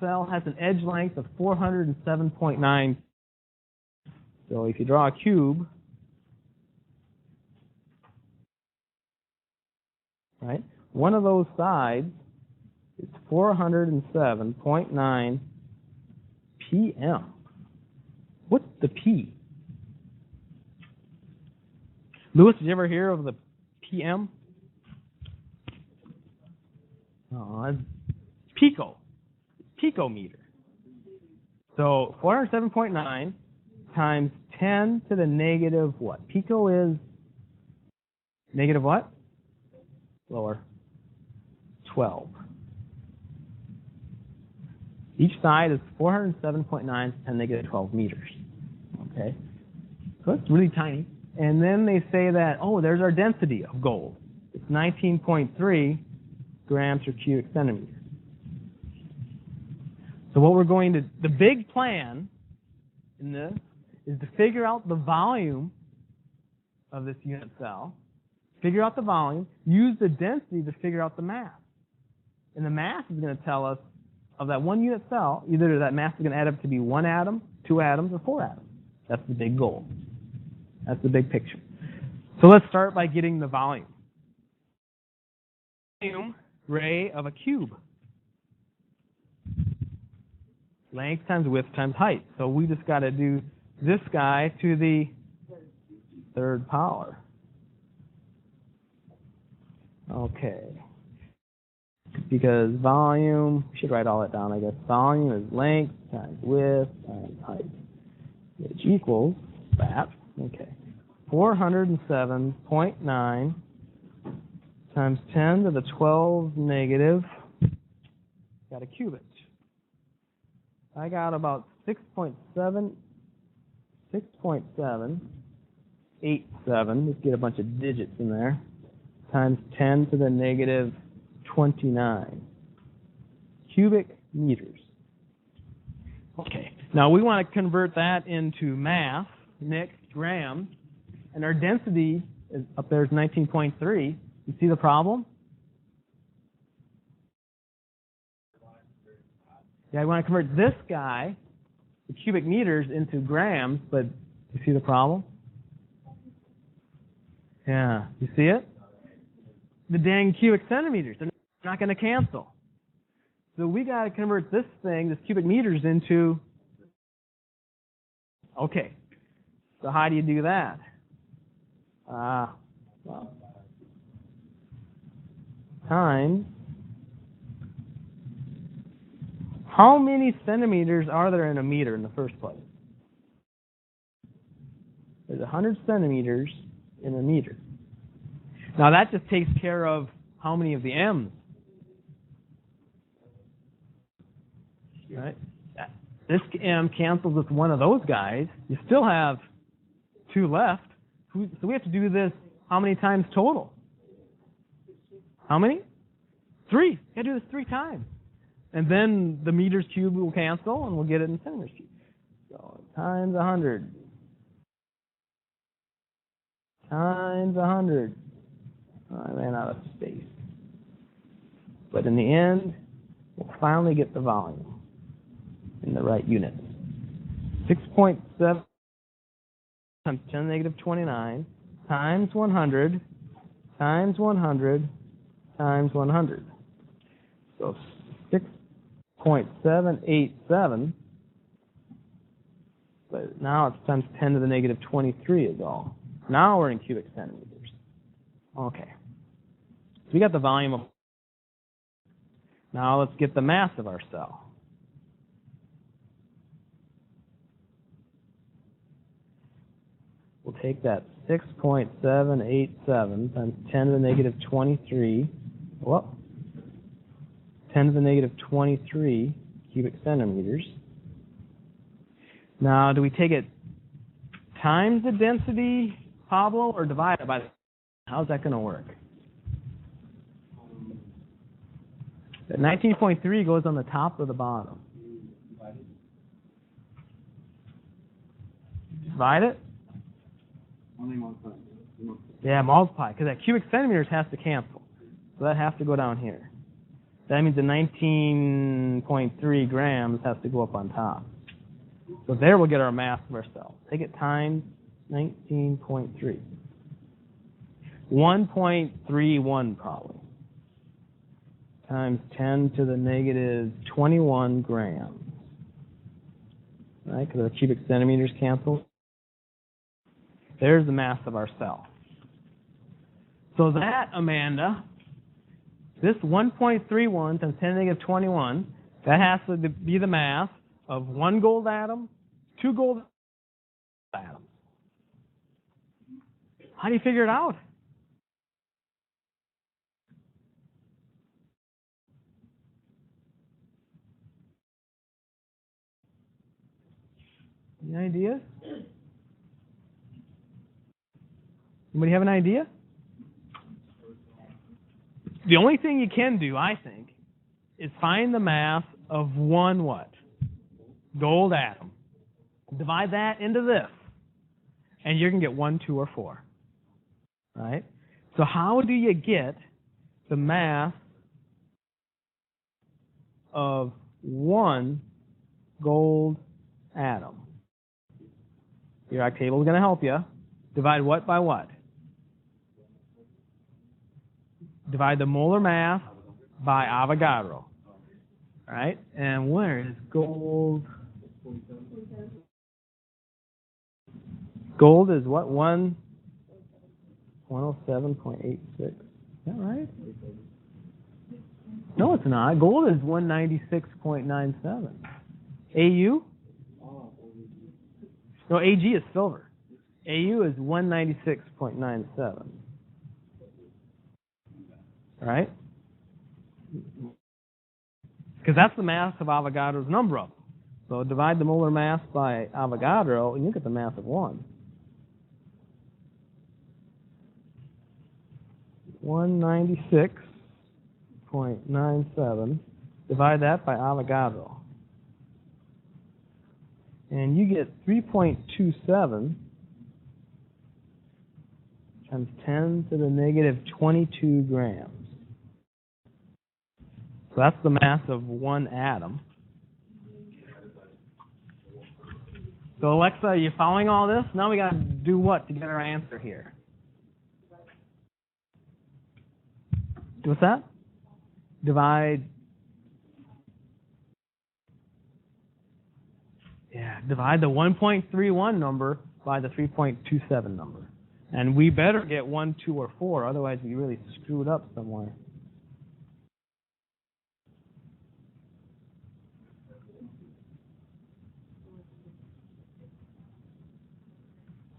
cell has an edge length of 407.9. So if you draw a cube, right, one of those sides is 407.9 pm. What's the P? Lewis, did you ever hear of the PM? Oh, it's picometer. So 407.9 times 10 to the negative what? Pico is negative what? Lower. 12. Each side is 407.9 to 10 negative 12 meters. Okay? So it's really tiny. And then they say that, oh, there's our density of gold. It's 19.3 grams per cubic centimeter. So what we're going to, the big plan in this is to figure out the volume of this unit cell, figure out the volume, use the density to figure out the mass. And the mass is going to tell us of that one unit cell, either that mass is going to add up to be 1 atom, 2 atoms, or 4 atoms. That's the big goal. That's the big picture. So let's start by getting the volume. Volume ray of a cube. Length times width times height. So we just got to do this guy to the third power. Okay. Because volume, we should write all that down, I guess. Volume is length times width times height, which equals that. Okay. 407.9 times 10 to the 12 negative. Got to cube it. I got about 6.787. Let's get a bunch of digits in there. Times 10 to the negative 29 cubic meters. Okay. Now we want to convert that into mass, mixed grams, and our density is up there is 19.3. You see the problem? Yeah, I want to convert this guy, the cubic meters, into grams, but you see the problem? Yeah, you see it? The dang cubic centimeters, they're not going to cancel. So we got to convert this thing, this cubic meters, into... Okay, so how do you do that? Well, times... How many centimeters are there in a meter in the first place? There's 100 centimeters in a meter. Now that just takes care of how many of the m's. Right? This m cancels with one of those guys. You still have 2 left. So we have to do this how many times total? How many? 3. You got to do this 3 times. And then the meters cubed will cancel, and we'll get it in centimeters cubed. So times 100. Times 100. I ran out of space. But in the end, we'll finally get the volume in the right units. 6.7 times 10 to the negative 29 times 100 times 100 times 100. So 6.787, but now it's times 10 to the negative 23 is all. Now we're in cubic centimeters. Okay. So we got the volume of... Now let's get the mass of our cell. We'll take that 6.787 times 10 to the negative 23. Whoa. 10 to the negative 23 cubic centimeters. Now, do we take it times the density, Pablo, or divide it by the... How's that going to work? The 19.3 goes on the top or the bottom? Divide it? Yeah, multiply, because that cubic centimeters has to cancel. So that has to go down here. That means the 19.3 grams has to go up on top. So there we'll get our mass of our cell. Take it times 19.3. 1.31 probably. Times 10 to the negative 21 grams. Right, because the cubic centimeters cancel. There's the mass of our cell. So that, Amanda, this 1.31 times 10 to the negative 21, that has to be the mass of 1 gold atom, 2 gold atoms. How do you figure it out? Any ideas? Anybody have an idea? The only thing you can do, I think, is find the mass of 1 what? Gold atom. Divide that into this, and you're going to get 1, 2, or 4. Right? So how do you get the mass of 1 gold atom? Your table is going to help you. Divide what by what? Divide the molar mass by Avogadro. Right? And where is gold? Gold is what? 107.86. Is that right? No, it's not. Gold is 196.97. AU? No, AG is silver. AU is 196.97. Right? Because that's the mass of Avogadro's number of them. So divide the molar mass by Avogadro, and you get the mass of 1. 196.97. Divide that by Avogadro. And you get 3.27 times 10 to the negative 22 grams. So that's the mass of 1 atom. So Alexa, are you following all this? Now we got to do what to get our answer here? What's that? Divide. Yeah, divide the 1.31 number by the 3.27 number. And we better get 1, 2, or 4, otherwise we really screw it up somewhere.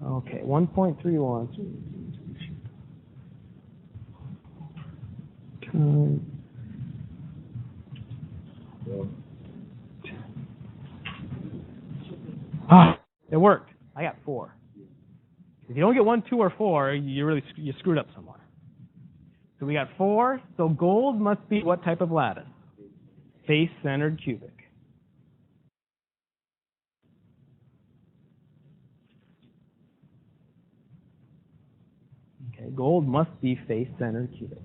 Okay, 1.31. It worked. I got 4. If you don't get 1, 2, or 4, you screwed up somewhere. So we got 4. So gold must be what type of lattice? Face-centered cubic. Okay, gold must be face-centered cubic.